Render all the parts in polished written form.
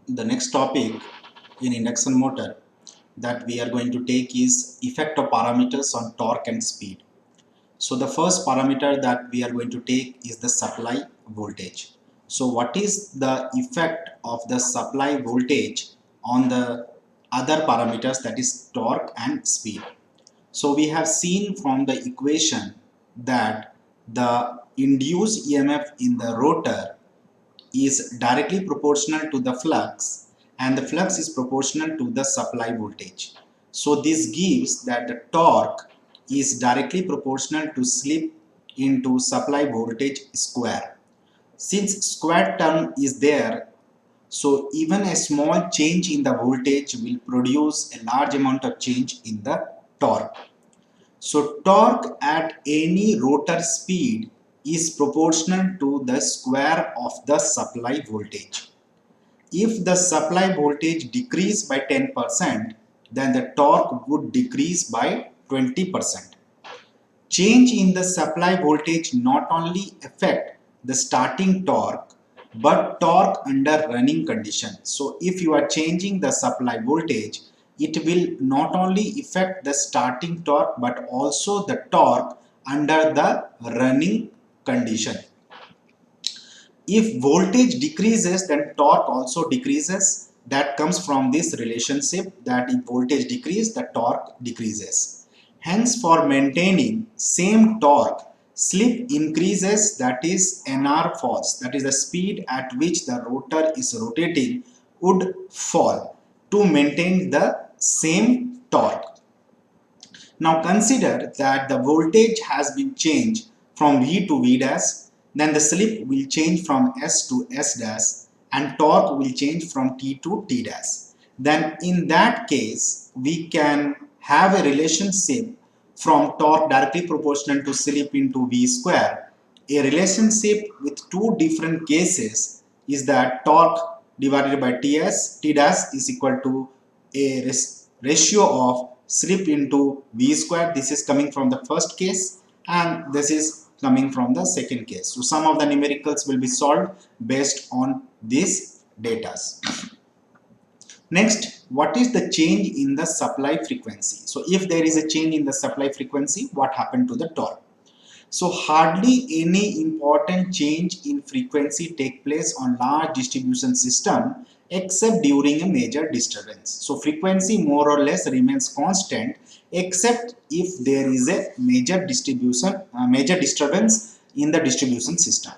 The next topic in induction motor that we are going to take is effect of parameters on torque and speed. So the first parameter that we are going to take is the supply voltage. So what is the effect of the supply voltage on the other parameters, that is torque and speed? So we have seen from the equation that the induced EMF in the rotor is directly proportional to the flux, and the flux is proportional to the supply voltage. So this gives that the torque is directly proportional to slip into supply voltage square. Since square term is there, so even a small change in the voltage will produce a large amount of change in the torque. So torque at any rotor speed is proportional to the square of the supply voltage. If the supply voltage decrease by 10%, then the torque would decrease by 20%. Change in the supply voltage not only affect the starting torque but torque under running condition. So if you are changing the supply voltage, it will not only affect the starting torque but also the torque under the running condition. If voltage decreases, then torque also decreases. That comes from this relationship that if voltage decreases, the torque decreases. Hence, for maintaining same torque, slip increases, that is NR falls, that is the speed at which the rotor is rotating would fall to maintain the same torque. Now consider that the voltage has been changed from V to V dash, then the slip will change from S to S dash and torque will change from T to T dash. Then in that case, we can have a relationship from torque directly proportional to slip into V square. A relationship with two different cases is that torque divided by Ts, T dash is equal to a ratio of slip into V square. This is coming from the first case and this is coming from the second case. So some of the numericals will be solved based on these data. Next, what is the change in the supply frequency? So if there is a change in the supply frequency, what happened to the torque? So hardly any important change in frequency take place on large distribution system except during a major disturbance. So frequency more or less remains constant except if there is a major disturbance in the distribution system.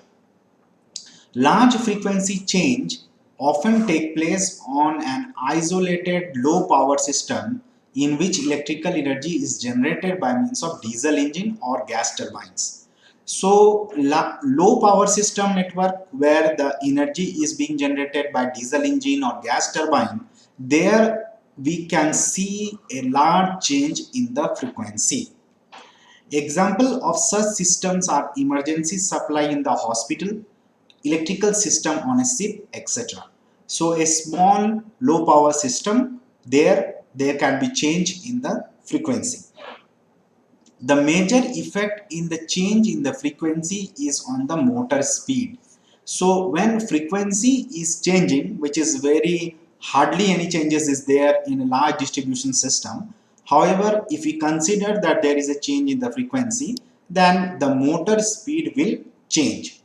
Large frequency change often take place on an isolated low power system in which electrical energy is generated by means of diesel engine or gas turbines. So low power system network where the energy is being generated by diesel engine or gas turbine, there we can see a large change in the frequency. Example of such systems are emergency supply in the hospital, electrical system on a ship, etc. So a small low power system, there can be change in the frequency. The major effect in the change in the frequency is on the motor speed. So when frequency is changing, which is very hardly any changes is there in a large distribution system. However, if we consider that there is a change in the frequency, then the motor speed will change.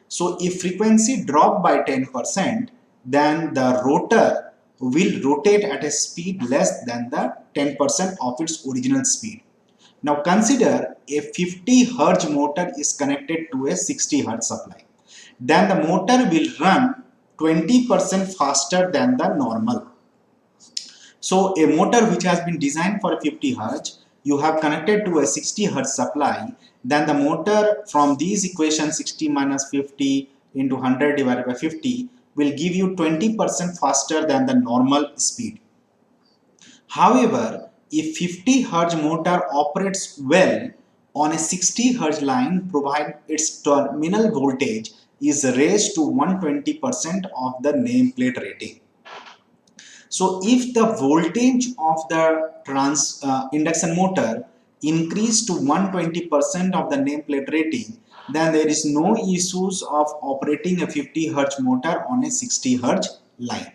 So if frequency drop by 10%, then the rotor will rotate at a speed less than the 10% of its original speed. Now consider a 50 Hz motor is connected to a 60 Hz supply. Then the motor will run 20% faster than the normal. So a motor which has been designed for a 50 Hz, you have connected to a 60 Hz supply, then the motor from these equations 60 minus 50 into 100 divided by 50 will give you 20% faster than the normal speed. However, if 50 Hz motor operates well on a 60 Hz line, provided its terminal voltage is raised to 120% of the nameplate rating. So if the voltage of the induction motor increase to 120% of the nameplate rating, then there is no issues of operating a 50 Hz motor on a 60 Hz line.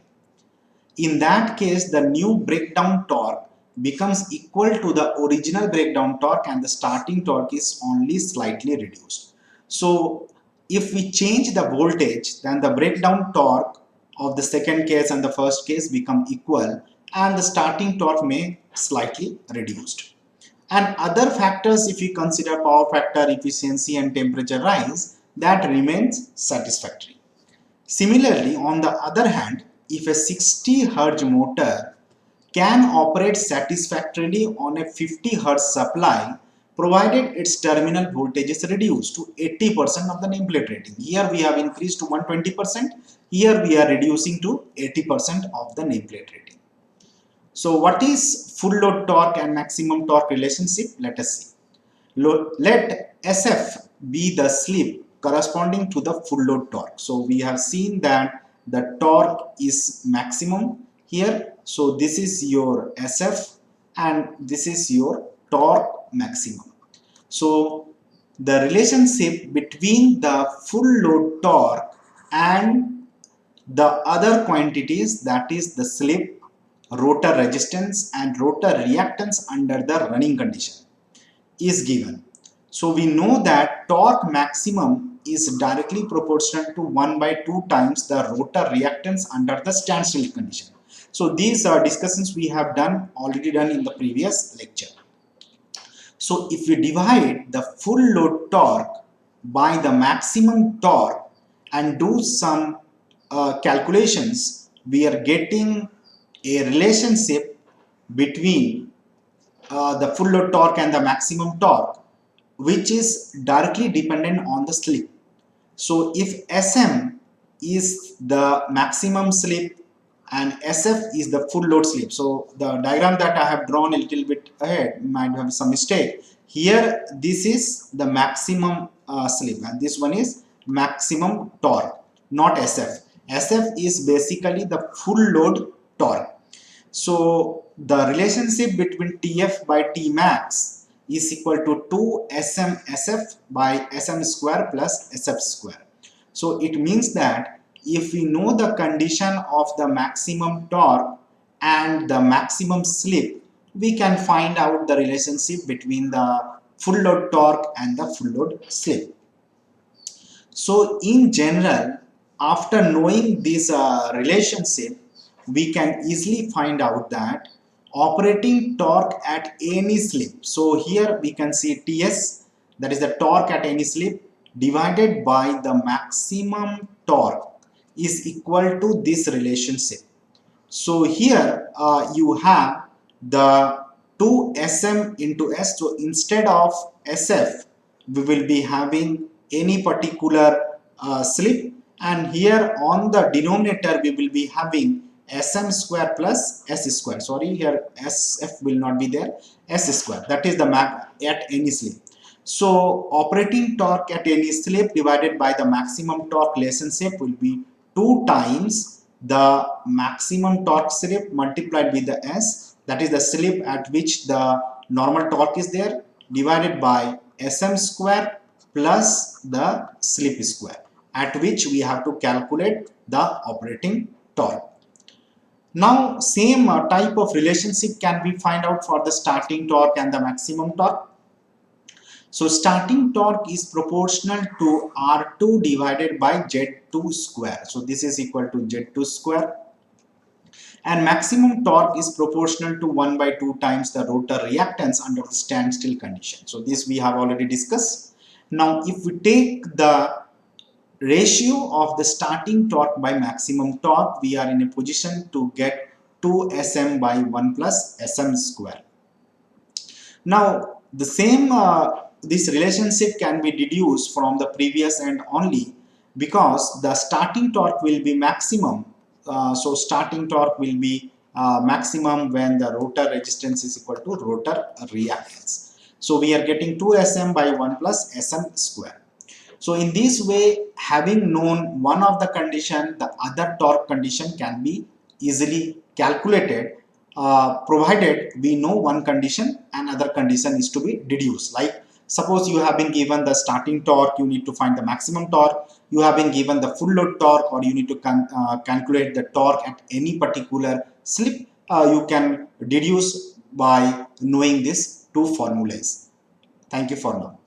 In that case, the new breakdown torque becomes equal to the original breakdown torque and the starting torque is only slightly reduced. So if we change the voltage, then the breakdown torque of the second case and the first case become equal and the starting torque may slightly reduced. And other factors, if you consider power factor, efficiency and temperature rise, that remains satisfactory. Similarly, on the other hand, if a 60 Hz motor can operate satisfactorily on a 50 Hz supply, provided its terminal voltage is reduced to 80% of the nameplate rating. Here we have increased to 120%, here we are reducing to 80% of the nameplate rating. So what is full load torque and maximum torque relationship? Let us see. Let SF be the slip corresponding to the full load torque. So we have seen that the torque is maximum here. So this is your SF and this is your torque maximum. So the relationship between the full load torque and the other quantities, that is the slip, rotor resistance and rotor reactance under the running condition, is given. So we know that torque maximum is directly proportional to 1 by 2 times the rotor reactance under the standstill condition. So these are discussions we have already done in the previous lecture. So if we divide the full load torque by the maximum torque and do some calculations, we are getting a relationship between the full load torque and the maximum torque, which is directly dependent on the slip. So if SM is the maximum slip and SF is the full load slip. So the diagram that I have drawn a little bit ahead might have some mistake. Here this is the maximum slip and this one is maximum torque, not SF. SF is basically the full load torque. So the relationship between TF by Tmax is equal to 2 SM SF by SM square plus SF square. So it means that if we know the condition of the maximum torque and the maximum slip, we can find out the relationship between the full load torque and the full load slip. So in general, after knowing this relationship, we can easily find out that operating torque at any slip. So here we can see TS, that is the torque at any slip, divided by the maximum torque is equal to this relationship. So here you have the 2 SM into S. So instead of SF, we will be having any particular slip, and here on the denominator we will be having SM square plus S square. Sorry, here SF will not be there. S square, that is the max at any slip. So operating torque at any slip divided by the maximum torque relationship will be 2 times the maximum torque slip multiplied with the S, that is the slip at which the normal torque is there, divided by SM square plus the slip square, at which we have to calculate the operating torque. Now same type of relationship can be find out for the starting torque and the maximum torque. So starting torque is proportional to R2 divided by Z2 square. So this is equal to Z2 square. And maximum torque is proportional to 1 by 2 times the rotor reactance under the standstill condition. So this we have already discussed. Now if we take the ratio of the starting torque by maximum torque, we are in a position to get 2 SM by 1 plus SM square. Now the same this relationship can be deduced from the previous end only, because the starting torque will be maximum. So starting torque will be maximum when the rotor resistance is equal to rotor reactance. So we are getting 2 SM by 1 plus SM square. So in this way, having known one of the condition, the other torque condition can be easily calculated, provided we know one condition and other condition is to be deduced. Like suppose you have been given the starting torque, you need to find the maximum torque. You have been given the full load torque, or you need to calculate the torque at any particular slip you can deduce by knowing these two formulas. Thank you for now.